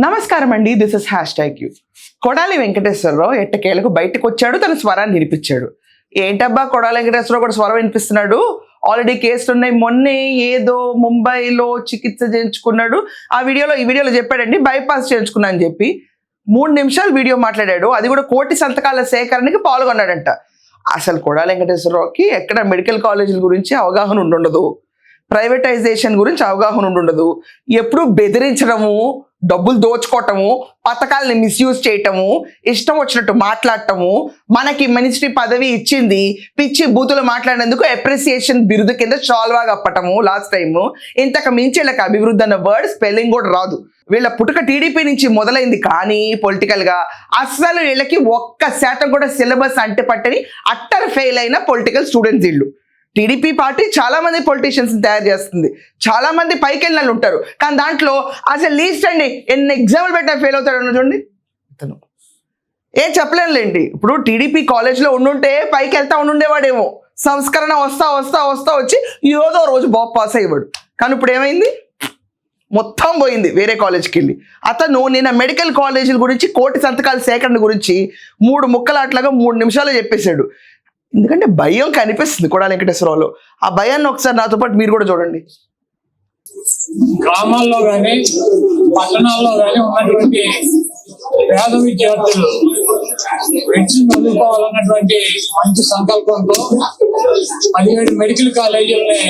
నమస్కారం అండి, this is #you. Kodali Venkateswararao ఎట్టకేలకు బయటకు వచ్చాడు, తన స్వరాన్ని వినిపించాడు. ఏంటబ్బా కొడాలి వెంకటేశ్వరరావు కూడా స్వరం వినిపిస్తున్నాడు, ఆల్రెడీ కేసులు ఉన్నాయి, మొన్నే ఏదో ముంబైలో చికిత్స చేయించుకున్నాడు, ఈ వీడియోలో చెప్పాడండి బైపాస్ చేయించుకున్నా అని చెప్పి 3 నిమిషాలు వీడియో మాట్లాడాడు. అది కూడా 1 కోటి సంతకాల సేకరణకి పాల్గొన్నాడంట. అసలు కొడాలి వెంకటేశ్వరరావుకి ఎక్కడ మెడికల్ కాలేజీల గురించి అవగాహన ఉండదు, ప్రైవేటైజేషన్ గురించి అవగాహన ఉండదు, ఎప్పుడు బెదిరించడము, డబ్బులు దోచుకోవటము, పథకాలని మిస్యూజ్ చేయటము, ఇష్టం వచ్చినట్టు మాట్లాడటము, మనకి మినిస్ట్రీ పదవి ఇచ్చింది పిచ్చి బూతులు మాట్లాడినందుకు అప్రిసియేషన్ బిరుదు కింద షాల్వా కప్పటము లాస్ట్ టైము. ఇంతకు మించి వీళ్ళకి అభివృద్ధి అన్న వర్డ్ స్పెల్లింగ్ కూడా రాదు. వీళ్ళ పుట్టుక టీడీపీ నుంచి మొదలైంది, కానీ పొలిటికల్గా అస్సలు వీళ్ళకి 1% కూడా సిలబస్ అంటే పట్టని అట్టర్ ఫెయిల్ అయిన పొలిటికల్ స్టూడెంట్స్ వీళ్ళు. టీడీపీ పార్టీ చాలా మంది పొలిటీషియన్స్ తయారు చేస్తుంది, చాలా మంది పైకి వెళ్ళిన ఉంటారు, కానీ దాంట్లో అసలు లీస్ట్ అండి ఎన్ని ఎగ్జామ్లు పెట్టినా ఫెయిల్ అవుతాడు చూడండి. ఇతను ఏం చెప్పలేనులేండి. ఇప్పుడు టీడీపీ కాలేజ్లో ఉండుంటే పైకి వెళ్తా ఉండుండేవాడేమో, సంస్కరణ వస్తా వచ్చి ఏదో రోజు బాబు పాస్ అయ్యేవాడు. కానీ ఇప్పుడు ఏమైంది, మొత్తం పోయింది వేరే కాలేజ్కి వెళ్ళి. అతను నిన్న మెడికల్ కాలేజీల గురించి 1 కోటి సంతకాల సేకరణ గురించి 3 ముక్కలాట్లాగా 3 నిమిషాలు చెప్పేశాడు. ఎందుకంటే భయం కనిపిస్తుంది కొడాలి వెంకటేశ్వరరావులో. ఆ భయాన్ని ఒకసారి నాతో పాటు మీరు కూడా చూడండి. గ్రామాల్లో కానీ పట్టణాల్లో కానీ ఉన్నటువంటి పేద విద్యార్థులు మెడిసిన్ చదువుకోవాలన్నటువంటి మంచి సంకల్పంతో 17 మెడికల్ కాలేజీలని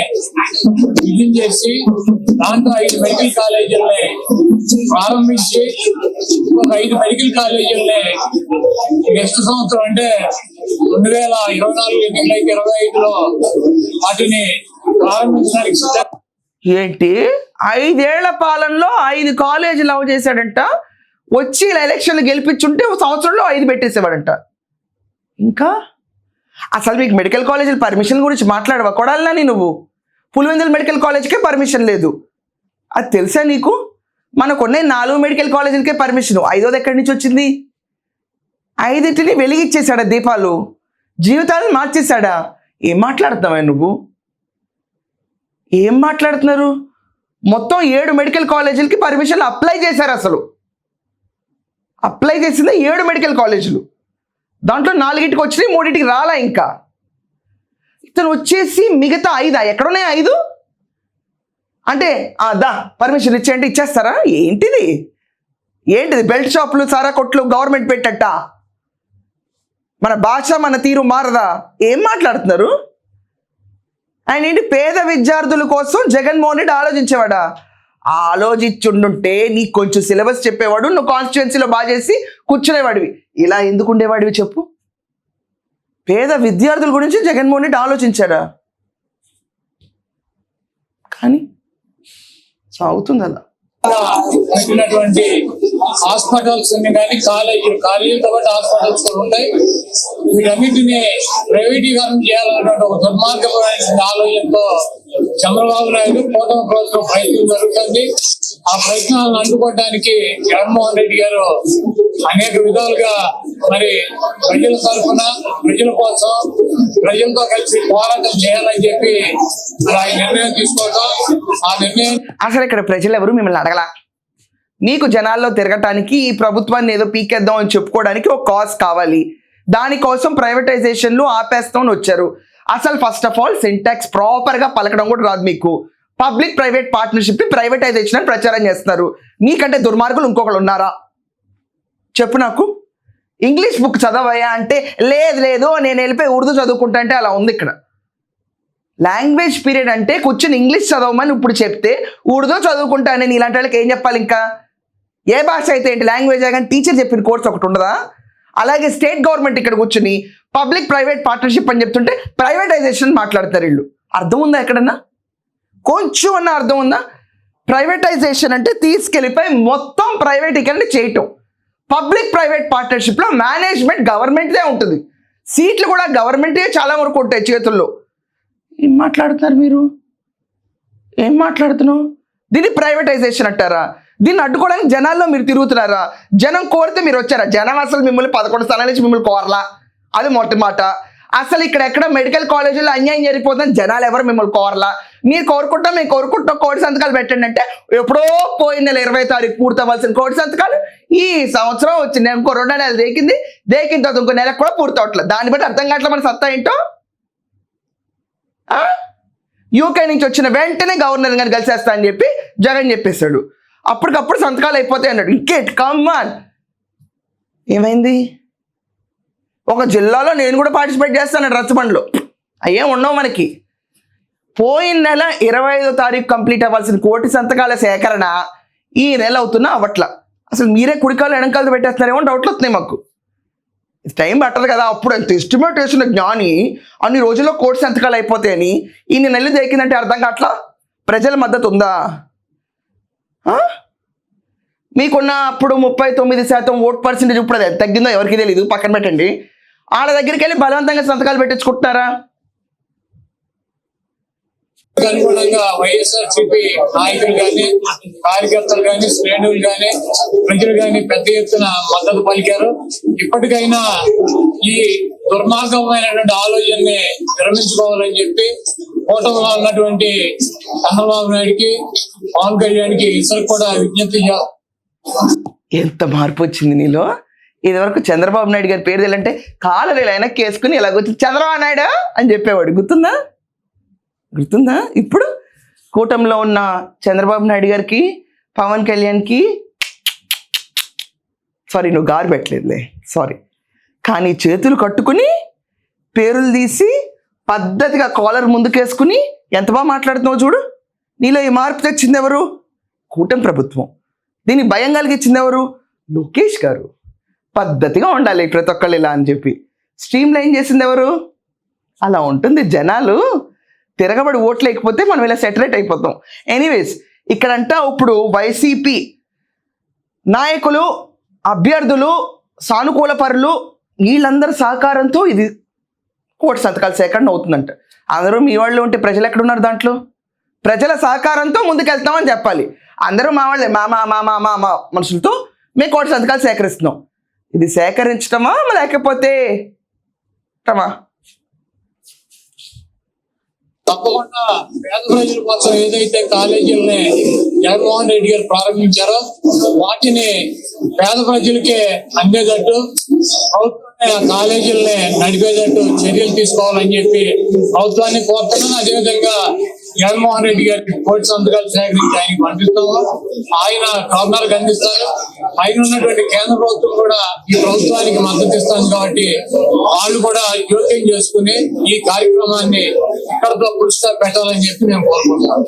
విలీనం చేసి దాంట్లో 5 మెడికల్ కాలేజీలని ప్రారంభించి ఒక 5 మెడికల్ కాలేజీలని నెక్స్ట్ సంవత్సరం అంటే 2024 ఎన్నికలైతే 25లో వాటిని ప్రారంభించడానికి సిద్ధం. ఏంటి 5 ఏళ్ల పాలనలో 5 కాలేజీలు లవ్ చేశాడంట, వచ్చి ఇలా ఎలక్షన్లు గెలిపించుంటే సంవత్సరంలో 5 పెట్టేసేవాడంట. ఇంకా అసలు మీకు మెడికల్ కాలేజీల పర్మిషన్ గురించి మాట్లాడవా కొడాలని? నువ్వు పులివెందుల మెడికల్ కాలేజ్కే పర్మిషన్ లేదు, అది తెలుసా నీకు? మనకున్న 4 మెడికల్ కాలేజీలకే పర్మిషన్, 5వది ఎక్కడి నుంచి వచ్చింది? 5టిని వెలిగిచ్చేసాడా దీపాలు, జీవితాలను మార్చేశాడా? ఏం మాట్లాడుతున్నావా నువ్వు, ఏం మాట్లాడుతున్నారు? మొత్తం 7 మెడికల్ కాలేజీలకి పర్మిషన్లు అప్లై చేశారు. అసలు అప్లై చేసింది 7 మెడికల్ కాలేజీలు, దాంట్లో 4టికి వచ్చినాయి, 3టికి రాలా. ఇంకా ఇతను వచ్చేసి మిగతా 5 ఎక్కడున్నాయి 5 అంటే దా పర్మిషన్ ఇచ్చేయంటే ఇచ్చేస్తారా? ఏంటిది బెల్ట్ షాపులు, సారా కొట్లు గవర్నమెంట్ పెట్టట, మన భాష మన తీరు మారదా? ఏం మాట్లాడుతున్నారు? ఆయన ఏంటి పేద విద్యార్థుల కోసం జగన్మోహన్ రెడ్డి ఆలోచించేవాడా? ఆలోచించుండుంటే నీకు కొంచెం సిలబస్ చెప్పేవాడు, నువ్వు కాన్స్టిట్యుయెన్సీలో బాగా చేసి కూర్చునేవాడివి. ఇలా ఎందుకు ఉండేవాడివి చెప్పు? పేద విద్యార్థుల గురించి జగన్మోహన్ రెడ్డి ఆలోచించాడా? కానీ సాగుతుంది అలా. పెట్టినటువంటి హాస్పిటల్స్ కానీ కాలేజీలతో పాటు హాస్పిటల్స్ కూడా ఉంటాయి. వీటన్నిటిని ప్రైవేటీకరణ చేయాలన్నటువంటి ఒక దుర్మార్గమైన ఆలోచనతో చంద్రబాబు నాయుడు కూటమి ప్రభుత్వం ప్రయత్నం జరుగుతుంది. ఆ ప్రయత్నాలను అందుకోవడానికి జగన్మోహన్ రెడ్డి గారు అనేక విధాలుగా మరి ప్రజల తరఫున, ప్రజల కోసం, ప్రజలతో కలిసి పోరాటం చేయాలని చెప్పి ఆయన నిర్ణయం తీసుకోవడం. ఆ నిర్ణయం అసలు ఇక్కడ ప్రజలు ఎవరు మిమ్మల్ని అడగలా. నీకు జనాల్లో తిరగటానికి, ఈ ప్రభుత్వాన్ని ఏదో పీకేద్దాం అని చెప్పుకోవడానికి ఒక కాజ్ కావాలి, దానికోసం ప్రైవేటైజేషన్లు ఆపేస్తామని వచ్చారు. అసలు ఫస్ట్ ఆఫ్ ఆల్ సింటాక్స్ ప్రాపర్గా పలకడం కూడా రాదు మీకు. పబ్లిక్ ప్రైవేట్ పార్ట్నర్షిప్ ప్రైవేటైజేషన్ అని ప్రచారం చేస్తున్నారు. మీకంటే దుర్మార్గులు ఇంకొకరు ఉన్నారా చెప్పు నాకు? ఇంగ్లీష్ బుక్ చదవయా అంటే లేదు నేను వెళ్ళిపోయి ఉర్దూ చదువుకుంటా అంటే అలా ఉంది ఇక్కడ. లాంగ్వేజ్ పీరియడ్ అంటే కూర్చొని ఇంగ్లీష్ చదవమని ఇప్పుడు చెప్తే ఉర్దూ చదువుకుంటా అని ఇలాంటి వాళ్ళకి ఏం చెప్పాలి? ఇంకా ఏ భాష అయితే ఏంటి, లాంగ్వేజ్ కానీ టీచర్ చెప్పిన కోర్స్ ఒకటి ఉండదా? అలాగే స్టేట్ గవర్నమెంట్ ఇక్కడ కూర్చుని పబ్లిక్ ప్రైవేట్ పార్ట్నర్షిప్ అని చెప్తుంటే ప్రైవేటైజేషన్ మాట్లాడతారు వీళ్ళు. అర్థం ఉందా ఎక్కడన్నా? కొంచెం అన్న అర్థం ఉందా? ప్రైవేటైజేషన్ అంటే తీసుకెళ్ళిపోయి మొత్తం ప్రైవేటీకరణ చేయటం. పబ్లిక్ ప్రైవేట్ పార్ట్నర్షిప్లో మేనేజ్మెంట్ గవర్నమెంట్దే ఉంటుంది, సీట్లు కూడా గవర్నమెంటే చాలా వరకు ఉంటాయి చేతుల్లో. ఏం మాట్లాడుతున్నారు మీరు? ఏం మాట్లాడుతున్నావు? దీన్ని ప్రైవేటైజేషన్ అంటారా? దీన్ని అడ్డుకోవడానికి జనాల్లో మీరు తిరుగుతున్నారా? జనం కోరితే మీరు వచ్చారా? జనం అసలు మిమ్మల్ని 11 స్థానాల నుంచి మిమ్మల్ని కోరలా, అది మొదటి మాట. అసలు ఇక్కడ ఎక్కడ మెడికల్ కాలేజీలో అన్యాయం జరిగిపోతుంది, జనాలు ఎవరు మిమ్మల్ని కోరలా, మీరు కోరుకుంటాం మేము కోరుకుంటాం కోటి సంతకాలు పెట్టండి అంటే ఎప్పుడో పోయిన నెల 20వ తారీఖు పూర్తవ్వాల్సిన కోటి సంతకాలు ఈ సంవత్సరం వచ్చింది, ఇంకో 2 నెలలు దేకిన తర్వాత ఇంకో నెలకు కూడా పూర్తవట్లేదు. దాన్ని బట్టి అర్థం కావట్లేదు మన సత్తా ఏంటో. యూకే నుంచి వచ్చిన వెంటనే గవర్నర్ గారిని కలిసేస్తా అని చెప్పి జగన్ చెప్పేశాడు. అప్పటికప్పుడు సంతకాలు అయిపోతాయి అన్నాడు. ఇంకేట్ కమ్మాన్ ఏమైంది? ఒక జిల్లాలో నేను కూడా పార్టిసిపేట్ చేస్తాను రచ్చబండ్లో, అయ్యేం ఉండవు మనకి. పోయిన నెల 25వ తారీఖు కంప్లీట్ అవ్వాల్సిన కోటి సంతకాల సేకరణ ఈ నెల అవుతున్నా అవ్వట్ల. అసలు మీరే కుడికాలు ఎడంకాలు పెట్టేస్తున్నారేమో డౌట్లు వస్తున్నాయి మాకు. టైం పట్టదు కదా, అప్పుడు ఎంత ఎస్టిమేట్ వేసిన జ్ఞాని అన్ని రోజుల్లో కోటి సంతకాలు అయిపోతాయని ఇన్ని నెలలు దేకిందంటే అర్థం కావట్లా. ప్రజల మద్దతు ఉందా? మీకున్న అప్పుడు 39% ఓట్ పర్సెంటేజ్ ఇప్పుడు అది తగ్గిందో ఎవరికి తెలియదు, పక్కన పెట్టండి. వాళ్ళ దగ్గరికి వెళ్ళి బలవంతంగా సంతకాలు పెట్టించుకుంటున్నారా? అనుగుణంగా వైఎస్ఆర్సీపీ నాయకులు కానీ కార్యకర్తలు కానీ శ్రేణులు కానీ ప్రజలు కానీ పెద్ద ఎత్తున మద్దతు పలికారు. ఇప్పటికైనా ఈ దుర్మార్గమైనటువంటి ఆలోచనని విరమించుకోవాలని చెప్పి కూటమిలో ఉన్నటువంటి చంద్రబాబు నాయుడికి పవన్ కళ్యాణ్కి ఇద్దరు కూడా విజ్ఞప్తి చేస్తారు. ఎంత మార్పు వచ్చింది నీలో. ఇదివరకు చంద్రబాబు నాయుడు గారి పేరు తెలియంటే కాళ్ళు వెనక్కి వేసుకుని ఇలా గుర్తు చంద్రబాబు నాయుడు అని చెప్పేవాడు, గుర్తుందా? ఇప్పుడు కూటమిలో ఉన్న చంద్రబాబు నాయుడు గారికి పవన్ కళ్యాణ్కి సారీ నువ్వు గారు పెట్టలేదులే సారీ, కానీ చేతులు కట్టుకుని పేరులు తీసి పద్ధతిగా కాలర్ ముందుకేసుకుని ఎంత బాగా మాట్లాడుతున్నావు చూడు. నీలో ఈ మార్పు తెచ్చింది ఎవరు? కూటమి ప్రభుత్వం. దీనికి భయం కలిగించింది ఎవరు? లోకేష్ గారు. పద్ధతిగా ఉండాలి ప్రతి ఒక్కళ్ళు ఇలా అని చెప్పి స్ట్రీమ్ లైన్ చేసింది ఎవరు? అలా ఉంటుంది. జనాలు తిరగబడి ఓట్లు లేకపోతే మనం ఇలా సెటరేట్ అయిపోతాం. ఎనీవేస్ ఇక్కడంట ఇప్పుడు వైసీపీ నాయకులు, అభ్యర్థులు, సానుకూల పరులు వీళ్ళందరి సహకారంతో ఇది కోటి సంతకాల సేకరణ అవుతుందంట. అందరూ మీ వాళ్ళు ఉంటే ప్రజలు ఎక్కడున్నారు? దాంట్లో ప్రజల సహకారంతో ముందుకెళ్తామని చెప్పాలి. అందరూ మా వాళ్ళే మా మా మా మా మా మనుషులతో మేము కోటి సంతకాలు సేకరిస్తున్నాం. ఇది సేకరించటమా లేకపోతే తప్పకుండా పేద ప్రజల కోసం ఏదైతే కాలేజీలని జగన్మోహన్ రెడ్డి గారు ప్రారంభించారో వాటిని పేద ప్రజలకే అందేటట్టు ప్రభుత్వమే ఆ కాలేజీలని నడిపేటట్టు చర్యలు తీసుకోవాలని చెప్పి ప్రభుత్వాన్ని కోరుతున్నాను. అదేవిధంగా జగన్మోహన్ రెడ్డి గారికి కోటి సంతకాలు సేకరించి ఆయనకి పంపిస్తాము, ఆయన గవర్నర్కి అందిస్తారు. ఆయన ఉన్నటువంటి కేంద్ర ప్రభుత్వం కూడా ఈ ప్రభుత్వానికి మద్దతు ఇస్తుంది కాబట్టి వాళ్ళు కూడా జోక్యం చేసుకుని ఈ కార్యక్రమాన్ని ఇక్కడతో పురుషులు పెట్టాలని చెప్పి మేము కోరుకుంటున్నాం.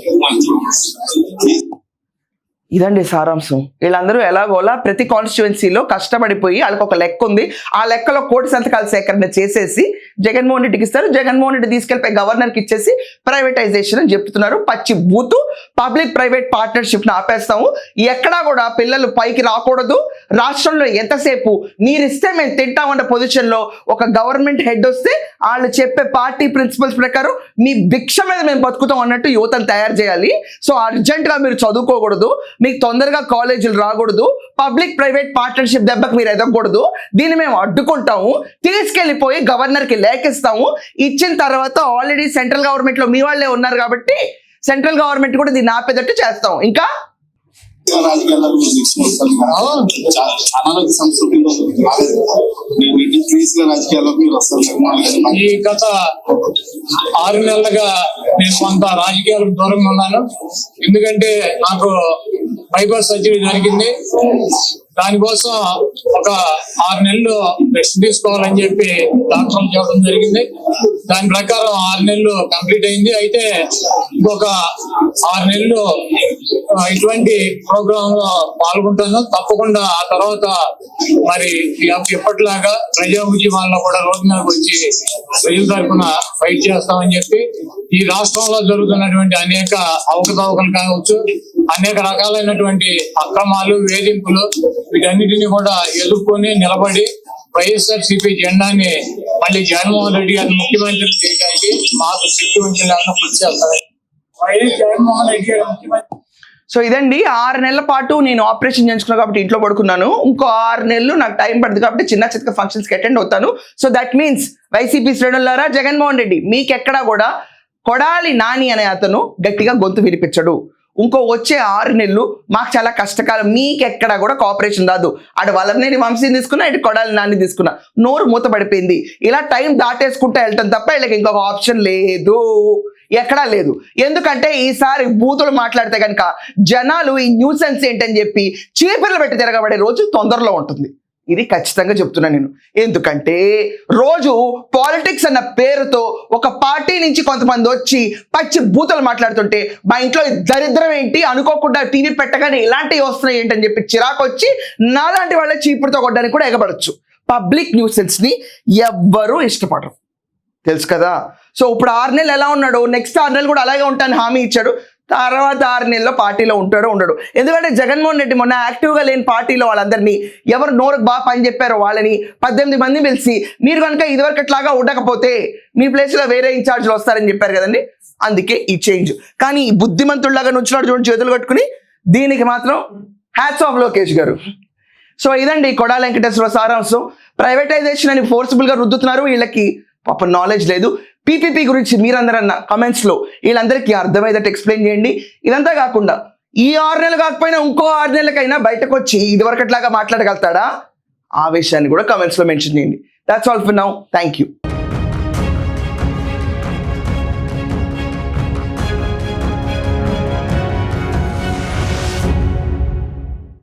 ఇదండి సారాంశం. వీళ్ళందరూ ఎలాగోలా ప్రతి కాన్స్టిట్యువెన్సీలో కష్టపడిపోయి వాళ్ళకి ఒక లెక్క ఉంది, ఆ లెక్కలో కోటి సంతకాల సేకరణ చేసేసి జగన్మోహన్ రెడ్డికి ఇస్తారు. జగన్మోహన్ రెడ్డి తీసుకెళ్ళిపోయి గవర్నర్కి ఇచ్చేసి ప్రైవేటైజేషన్ అని చెప్తున్నారు. పచ్చి బూతు పబ్లిక్ ప్రైవేట్ పార్ట్నర్షిప్ని ఆపేస్తాము, ఎక్కడా కూడా పిల్లలు పైకి రాకూడదు. రాష్ట్రంలో ఎంతసేపు మీరిస్తే మేము తింటామన్న పొజిషన్లో ఒక గవర్నమెంట్ హెడ్ వస్తే వాళ్ళు చెప్పే పార్టీ ప్రిన్సిపల్స్ ప్రకారం మీ భిక్ష మీద మేము బతుకుతాం అన్నట్టు యువతను తయారు చేయాలి. సో అర్జెంటుగా మీరు చదువుకోకూడదు, మీకు తొందరగా కాలేజీలు రాకూడదు, పబ్లిక్ ప్రైవేట్ పార్ట్నర్షిప్ దెబ్బకి మీరు ఎదగకూడదు. దీన్ని మేము అడ్డుకుంటాము, తీసుకెళ్ళిపోయి గవర్నర్కి లేఖిస్తాము. ఇచ్చిన తర్వాత ఆల్రెడీ సెంట్రల్ గవర్నమెంట్లో మీ వాళ్ళే ఉన్నారు కాబట్టి సెంట్రల్ గవర్నమెంట్ కూడా దీన్ని ఆపేటట్టు చేస్తాం. ఇంకా ఈ గత 6 నెలలుగా నేను కొంత రాజకీయాలకు దూరంగా ఉన్నాను. ఎందుకంటే నాకు బైపాస్ సర్జరీ జరిగింది. దానికోసం ఒక 6 నెలలు రెస్ట్ తీసుకోవాలని చెప్పి డాక్టర్లు చెప్పడం జరిగింది. దాని ప్రకారం 6 నెలలు కంప్లీట్ అయింది. అయితే ఇంకొక 6 నెలలు ఇటువంటి ప్రోగ్రామ్ లో పాల్గొంటాను తప్పకుండా. ఆ తర్వాత మరి ఎప్పటిలాగా ప్రజా ఉద్యమాల్లో కూడా రోడ్డు మీదకి వచ్చి ప్రజల తరఫున ఫైట్ చేస్తామని చెప్పి ఈ రాష్ట్రంలో జరుగుతున్నటువంటి అనేక అవకతవకలు కావచ్చు, అనేక రకాలైనటువంటి అక్రమాలు, వేధింపులు వీటన్నిటిని కూడా ఎదుర్కొని నిలబడి వైఎస్ఆర్సీపీ జెండాని మళ్ళీ జగన్మోహన్ రెడ్డి గారిని ముఖ్యమంత్రి చేయడానికి మాకు శక్తి వంచలేకుండా కృషి చేస్తారు. వైఎస్ జగన్మోహన్ రెడ్డి గారు ముఖ్యమంత్రి సో ఇదండి 6 నెలల పాటు నేను ఆపరేషన్ చేయించుకున్నాను కాబట్టి ఇంట్లో పడుకున్నాను. ఇంకో 6 నెలలు నాకు టైం పడుతుంది కాబట్టి చిన్న చిన్న ఫంక్షన్స్కి అటెండ్ అవుతాను. సో దట్ మీన్స్ వైసీపీ శ్రేణులారా, జగన్మోహన్ రెడ్డి మీకెక్కడా కూడా కొడాలి నాని అనే అతను గట్టిగా గొంతు వినిపించడు. ఇంకో వచ్చే 6 నెలలు మాకు చాలా కష్టకాలం. మీకెక్కడా కూడా కోఆపరేషన్ రాదు. అటు వల్లనేని వంశీని తీసుకున్నా, ఇటు కొడాలి నాని తీసుకున్నా, నోరు మూతపడిపోయింది. ఇలా టైం దాటేసుకుంటూ వెళ్తాం తప్ప వీళ్ళకి ఇంకొక ఆప్షన్ లేదు, ఎక్కడా లేదు. ఎందుకంటే ఈసారి బూతులు మాట్లాడితే కనుక జనాలు ఈ న్యూసెన్స్ ఏంటని చెప్పి చీపిర్లు పెట్టి తిరగబడే రోజు తొందరలో ఉంటుంది. ఇది ఖచ్చితంగా చెప్తున్నా నేను. ఎందుకంటే రోజు పాలిటిక్స్ అన్న పేరుతో ఒక పార్టీ నుంచి కొంతమంది వచ్చి పచ్చి బూతులు మాట్లాడుతుంటే మా ఇంట్లో దరిద్రం ఏంటి అనుకోకుండా టీవీ పెట్టగానే ఇలాంటివి వస్తున్నాయి ఏంటని చెప్పి చిరాకు వచ్చి నాలాంటి వాళ్ళ చీపురుతో కొట్టడానికి కూడా ఎగబడచ్చు. పబ్లిక్ న్యూసెన్స్ని ఎవ్వరూ ఇష్టపడరు, తెలుసు కదా. సో ఇప్పుడు 6 నెలలు ఎలా ఉన్నాడు, నెక్స్ట్ 6 నెలలు కూడా అలాగే ఉంటాను హామీ ఇచ్చాడు. తర్వాత 6 నెలల్లో పార్టీలో ఉంటాడో ఉండడు. ఎందుకంటే జగన్మోహన్ రెడ్డి మొన్న యాక్టివ్గా లేని పార్టీలో వాళ్ళందరినీ ఎవరు నోరుకు బాగా పని చెప్పారో వాళ్ళని 18 మంది పిలిచి మీరు కనుక ఇదివరకట్లాగా ఉండకపోతే మీ ప్లేస్లో వేరే ఇన్ఛార్జ్లు వస్తారని చెప్పారు కదండి. అందుకే ఈ చేంజ్. కానీ ఈ బుద్ధిమంతుల్లాగా నుంచున్నాడు చూడండి చేతులు కట్టుకుని, దీనికి మాత్రం హ్యాట్స్ ఆఫ్ లోకేష్ గారు. సో ఇదండి కొడాలి వెంకటేశ్వర సారాంశం. ప్రైవేటైజేషన్ అని ఫోర్సిబుల్గా రుద్దుతున్నారు, వీళ్ళకి పాప నాలెడ్జ్ లేదు. పీపీపీ గురించి మీరందరన్న కమెంట్స్లో వీళ్ళందరికీ అర్థమయ్యేటట్టు ఎక్స్ప్లెయిన్ చేయండి. ఇదంతా కాకుండా ఈ 6 నెలలు కాకపోయినా ఇంకో 6 నెలలకైనా బయటకు వచ్చి ఇదివరకట్లాగా మాట్లాడగలుగుతాడా, ఆ విషయాన్ని కూడా కమెంట్స్లో మెన్షన్ చేయండి. That's all for now. Thank you.